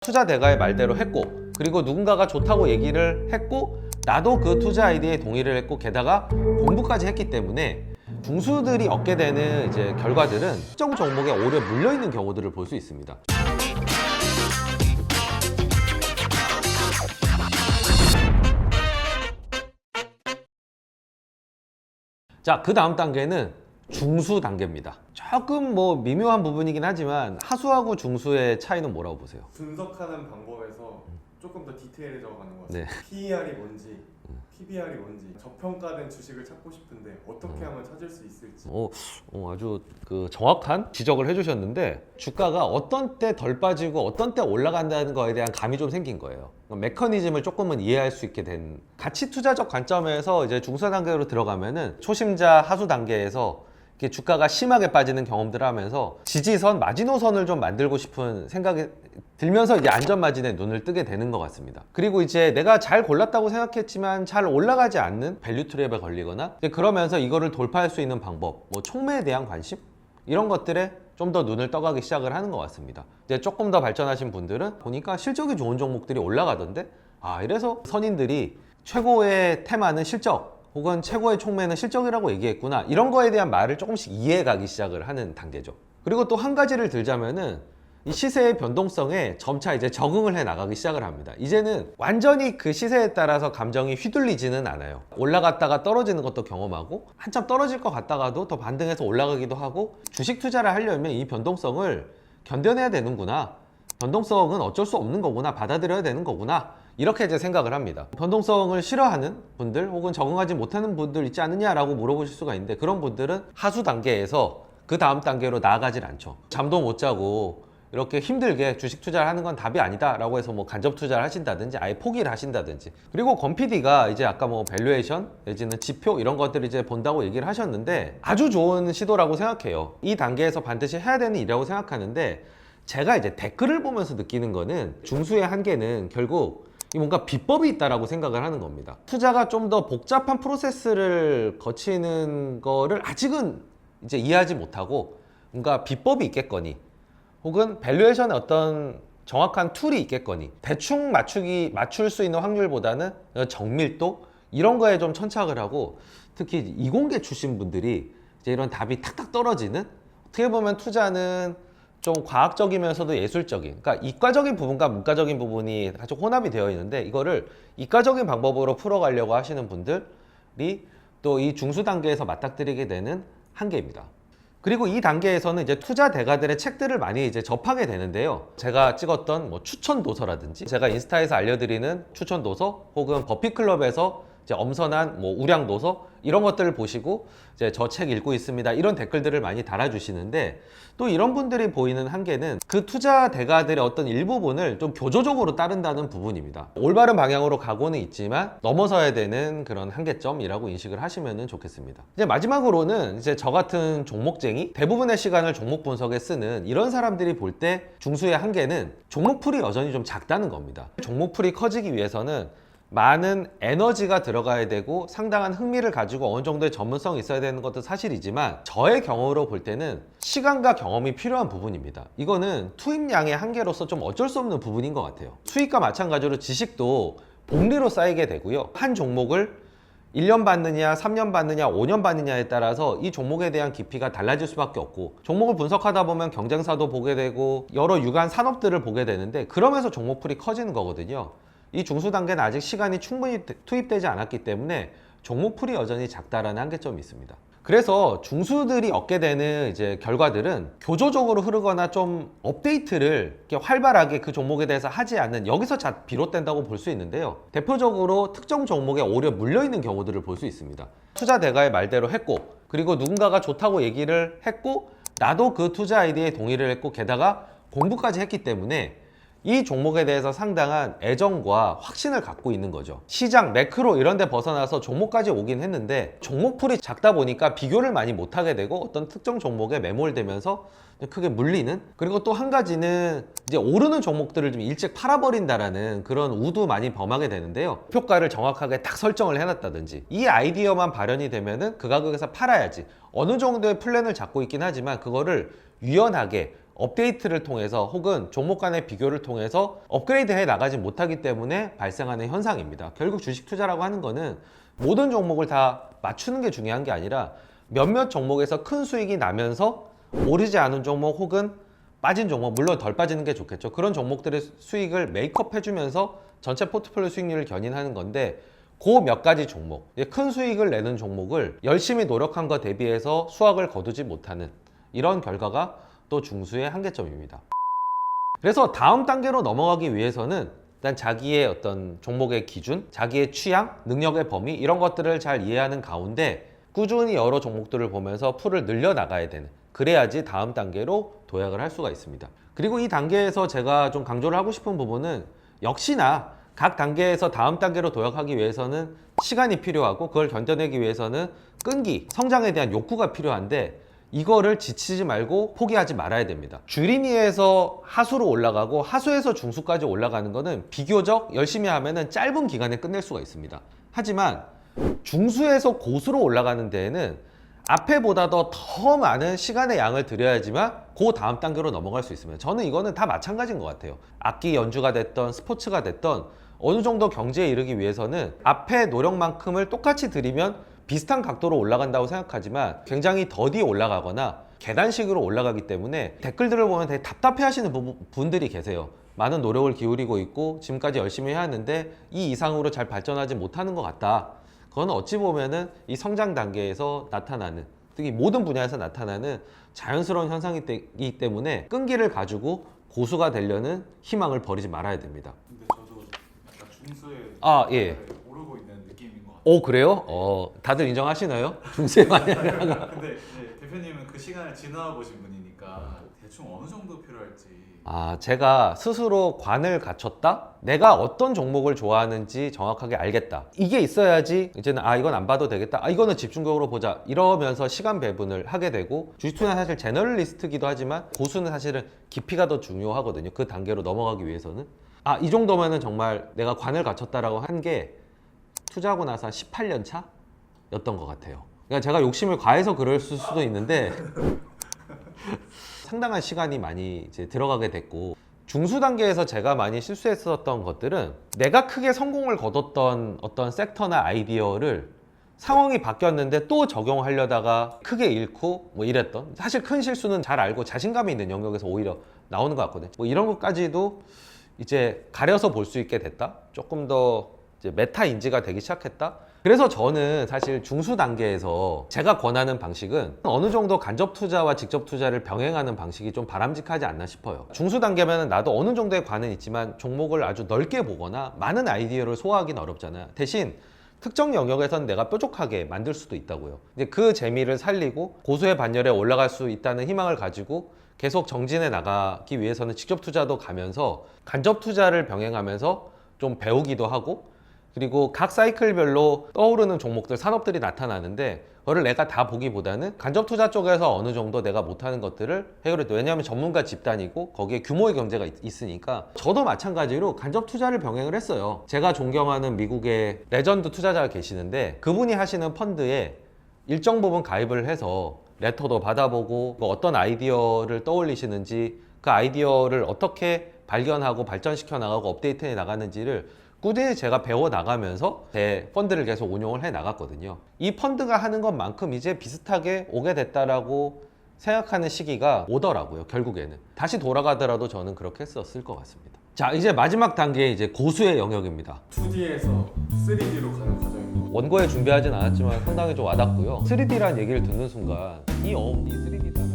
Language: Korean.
투자 대가의 말대로 했고, 그리고 누군가가 좋다고 얘기를 했고, 나도 그 투자 아이디어에 동의를 했고, 게다가 공부까지 했기 때문에 중수들이 얻게 되는 이제 결과들은 특정 종목에 오히려 물려있는 경우들을 볼 수 있습니다. 자, 그 다음 단계는 중수 단계입니다. 조금 미묘한 부분이긴 하지만 하수하고 중수의 차이는 뭐라고 보세요? 분석하는 방법에서 조금 더 디테일해져 가는 것 네. 같아요. PER이 뭔지, PBR이 뭔지, 저평가된 주식을 찾고 싶은데 어떻게 하면 찾을 수 있을지. 아주 정확한 지적을 해주셨는데, 주가가 어떤 때 덜 빠지고 어떤 때 올라간다는 거에 대한 감이 좀 생긴 거예요. 메커니즘을 조금은 이해할 수 있게 된, 가치 투자적 관점에서 이제 중수 단계로 들어가면은 초심자 하수 단계에서 이렇게 주가가 심하게 빠지는 경험들을 하면서 지지선, 마지노선을 좀 만들고 싶은 생각이 들면서 이제 안전마진에 눈을 뜨게 되는 것 같습니다. 그리고 이제 내가 잘 골랐다고 생각했지만 잘 올라가지 않는 밸류 트랩에 걸리거나, 이제 그러면서 이거를 돌파할 수 있는 방법, 총매에 대한 관심, 이런 것들에 좀 더 눈을 떠가기 시작을 하는 것 같습니다. 이제 조금 더 발전하신 분들은 보니까 실적이 좋은 종목들이 올라가던데, 이래서 선인들이 최고의 테마는 실적, 혹은 최고의 총매는 실적이라고 얘기했구나, 이런 거에 대한 말을 조금씩 이해해 가기 시작을 하는 단계죠. 그리고 또 한 가지를 들자면은, 이 시세의 변동성에 점차 이제 적응을 해 나가기 시작을 합니다. 이제는 완전히 그 시세에 따라서 감정이 휘둘리지는 않아요. 올라갔다가 떨어지는 것도 경험하고, 한참 떨어질 것 같다가도 더 반등해서 올라가기도 하고, 주식 투자를 하려면 이 변동성을 견뎌내야 되는구나, 변동성은 어쩔 수 없는 거구나, 받아들여야 되는 거구나, 이렇게 이제 생각을 합니다. 변동성을 싫어하는 분들 혹은 적응하지 못하는 분들 있지 않느냐라고 물어보실 수가 있는데, 그런 분들은 하수 단계에서 그 다음 단계로 나아가질 않죠. 잠도 못 자고 이렇게 힘들게 주식 투자를 하는 건 답이 아니다 라고 해서 간접 투자를 하신다든지 아예 포기를 하신다든지. 그리고 권 PD가 이제 아까 밸류에이션 내지는 지표 이런 것들을 이제 본다고 얘기를 하셨는데, 아주 좋은 시도라고 생각해요. 이 단계에서 반드시 해야 되는 일이라고 생각하는데, 제가 이제 댓글을 보면서 느끼는 거는, 중수의 한계는 결국 뭔가 비법이 있다라고 생각을 하는 겁니다. 투자가 좀 더 복잡한 프로세스를 거치는 거를 아직은 이제 이해하지 못하고, 뭔가 비법이 있겠거니, 혹은 밸류에이션에 어떤 정확한 툴이 있겠거니, 대충 맞출 수 있는 확률보다는 정밀도, 이런 거에 좀 천착을 하고, 특히 이공계 출신 분들이 이제 이런 답이 탁탁 떨어지는, 어떻게 보면 투자는 좀 과학적이면서도 예술적인, 그러니까 이과적인 부분과 문과적인 부분이 아주 혼합이 되어 있는데, 이거를 이과적인 방법으로 풀어가려고 하시는 분들이 또 이 중수 단계에서 맞닥뜨리게 되는 한계입니다. 그리고 이 단계에서는 이제 투자 대가들의 책들을 많이 이제 접하게 되는데요. 제가 찍었던 추천 도서라든지, 제가 인스타에서 알려드리는 추천 도서, 혹은 버핏클럽에서 이제 엄선한 우량 도서, 이런 것들을 보시고 이제 저 책 읽고 있습니다, 이런 댓글들을 많이 달아주시는데, 또 이런 분들이 보이는 한계는 그 투자 대가들의 어떤 일부분을 좀 교조적으로 따른다는 부분입니다. 올바른 방향으로 가고는 있지만 넘어서야 되는 그런 한계점이라고 인식을 하시면 좋겠습니다. 이제 마지막으로는 이제 저 같은 종목쟁이, 대부분의 시간을 종목 분석에 쓰는 이런 사람들이 볼 때 중수의 한계는 종목풀이 여전히 좀 작다는 겁니다. 종목풀이 커지기 위해서는 많은 에너지가 들어가야 되고, 상당한 흥미를 가지고 어느 정도의 전문성이 있어야 되는 것도 사실이지만, 저의 경우로 볼 때는 시간과 경험이 필요한 부분입니다. 이거는 투입량의 한계로서 좀 어쩔 수 없는 부분인 것 같아요. 수익과 마찬가지로 지식도 복리로 쌓이게 되고요. 한 종목을 1년 받느냐, 3년 받느냐, 5년 받느냐에 따라서 이 종목에 대한 깊이가 달라질 수밖에 없고, 종목을 분석하다 보면 경쟁사도 보게 되고 여러 유관 산업들을 보게 되는데, 그러면서 종목풀이 커지는 거거든요. 이 중수 단계는 아직 시간이 충분히 투입되지 않았기 때문에 종목풀이 여전히 작다라는 한계점이 있습니다. 그래서 중수들이 얻게 되는 이제 결과들은 교조적으로 흐르거나 좀 업데이트를 이렇게 활발하게 그 종목에 대해서 하지 않는, 여기서 비롯된다고 볼 수 있는데요. 대표적으로 특정 종목에 오히려 물려있는 경우들을 볼 수 있습니다. 투자 대가의 말대로 했고, 그리고 누군가가 좋다고 얘기를 했고, 나도 그 투자 아이디어에 동의를 했고, 게다가 공부까지 했기 때문에 이 종목에 대해서 상당한 애정과 확신을 갖고 있는 거죠. 시장, 매크로 이런 데 벗어나서 종목까지 오긴 했는데, 종목풀이 작다 보니까 비교를 많이 못하게 되고, 어떤 특정 종목에 매몰되면서 크게 물리는, 그리고 또 한 가지는 이제 오르는 종목들을 좀 일찍 팔아버린다라는 그런 우도 많이 범하게 되는데요. 목표가를 정확하게 딱 설정을 해놨다든지, 이 아이디어만 발현이 되면은 그 가격에서 팔아야지, 어느 정도의 플랜을 잡고 있긴 하지만 그거를 유연하게 업데이트를 통해서 혹은 종목 간의 비교를 통해서 업그레이드 해 나가지 못하기 때문에 발생하는 현상입니다. 결국 주식 투자라고 하는 거는 모든 종목을 다 맞추는 게 중요한 게 아니라 몇몇 종목에서 큰 수익이 나면서 오르지 않은 종목 혹은 빠진 종목, 물론 덜 빠지는 게 좋겠죠. 그런 종목들의 수익을 메이크업 해주면서 전체 포트폴리오 수익률을 견인하는 건데, 그 몇 가지 종목, 큰 수익을 내는 종목을 열심히 노력한 것 대비해서 수확을 거두지 못하는 이런 결과가 또 중수의 한계점입니다. 그래서 다음 단계로 넘어가기 위해서는 일단 자기의 어떤 종목의 기준, 자기의 취향, 능력의 범위 이런 것들을 잘 이해하는 가운데 꾸준히 여러 종목들을 보면서 풀을 늘려나가야 되는, 그래야지 다음 단계로 도약을 할 수가 있습니다. 그리고 이 단계에서 제가 좀 강조를 하고 싶은 부분은 역시나 각 단계에서 다음 단계로 도약하기 위해서는 시간이 필요하고 그걸 견뎌내기 위해서는 끈기, 성장에 대한 욕구가 필요한데 이거를 지치지 말고 포기하지 말아야 됩니다. 주린이에서 하수로 올라가고 하수에서 중수까지 올라가는 거는 비교적 열심히 하면은 짧은 기간에 끝낼 수가 있습니다. 하지만 중수에서 고수로 올라가는 데에는 앞에보다도 더 많은 시간의 양을 들여야지만 그 다음 단계로 넘어갈 수 있습니다. 저는 이거는 다 마찬가지인 것 같아요. 악기 연주가 됐던 스포츠가 됐던 어느 정도 경지에 이르기 위해서는 앞에 노력만큼을 똑같이 들이면 비슷한 각도로 올라간다고 생각하지만 굉장히 더디 올라가거나 계단식으로 올라가기 때문에 댓글들을 보면 되게 답답해 하시는 분들이 계세요. 많은 노력을 기울이고 있고 지금까지 열심히 해야 하는데 이 이상으로 잘 발전하지 못하는 것 같다. 그건 어찌 보면은 이 성장 단계에서 나타나는, 특히 모든 분야에서 나타나는 자연스러운 현상이기 때문에 끈기를 가지고 고수가 되려는 희망을 버리지 말아야 됩니다. 근데 저도 약간 중수에 예. 오르고 있는 느낌인 것 같아요. 오, 그래요? 다들 인정하시나요? 중세 많이 하다가. 근데 이제 대표님은 그 시간을 지나와 보신 분이니까 대충 어느 정도 필요할지. 제가 스스로 관을 갖췄다? 내가 어떤 종목을 좋아하는지 정확하게 알겠다. 이게 있어야지 이제는 이건 안 봐도 되겠다. 이거는 집중적으로 보자. 이러면서 시간 배분을 하게 되고, 주식투자는 사실 제너럴리스트기도 하지만 고수는 사실은 깊이가 더 중요하거든요. 그 단계로 넘어가기 위해서는. 이 정도면은 정말 내가 관을 갖췄다라고 한 게 투자하고 나서 한 18년 차였던 것 같아요. 그러니까 제가 욕심을 과해서 그럴 수도 있는데 상당한 시간이 많이 이제 들어가게 됐고, 중수 단계에서 제가 많이 실수했었던 것들은 내가 크게 성공을 거뒀던 어떤 섹터나 아이디어를 상황이 바뀌었는데 또 적용하려다가 크게 잃고 뭐 이랬던, 사실 큰 실수는 잘 알고 자신감이 있는 영역에서 오히려 나오는 것 같거든요. 뭐 이런 것까지도 이제 가려서 볼 수 있게 됐다. 조금 더 이제 메타 인지가 되기 시작했다. 그래서 저는 사실 중수 단계에서 제가 권하는 방식은 어느 정도 간접 투자와 직접 투자를 병행하는 방식이 좀 바람직하지 않나 싶어요. 중수 단계면 나도 어느 정도의 관은 있지만 종목을 아주 넓게 보거나 많은 아이디어를 소화하기는 어렵잖아요. 대신 특정 영역에선 내가 뾰족하게 만들 수도 있다고요. 이제 그 재미를 살리고 고수의 반열에 올라갈 수 있다는 희망을 가지고 계속 정진해 나가기 위해서는 직접 투자도 가면서 간접 투자를 병행하면서 좀 배우기도 하고, 그리고 각 사이클별로 떠오르는 종목들, 산업들이 나타나는데 그거를 내가 다 보기보다는 간접 투자 쪽에서 어느 정도 내가 못하는 것들을 해결해도, 왜냐하면 전문가 집단이고 거기에 규모의 경제가 있으니까. 저도 마찬가지로 간접 투자를 병행을 했어요. 제가 존경하는 미국의 레전드 투자자가 계시는데 그분이 하시는 펀드에 일정 부분 가입을 해서 레터도 받아보고 어떤 아이디어를 떠올리시는지, 그 아이디어를 어떻게 발견하고 발전시켜 나가고 업데이트해 나가는지를 꾸준히 제가 배워 나가면서 제 펀드를 계속 운용을 해 나갔거든요. 이 펀드가 하는 것만큼 이제 비슷하게 오게 됐다라고 생각하는 시기가 오더라고요. 결국에는 다시 돌아가더라도 저는 그렇게 했었을 것 같습니다. 자, 이제 마지막 단계, 이제 고수의 영역입니다. 2D에서 3D로 가는 과정입니다. 원고에 준비하진 않았지만 상당히 좀 와닿고요. 3D라는 얘기를 듣는 순간 이 3D다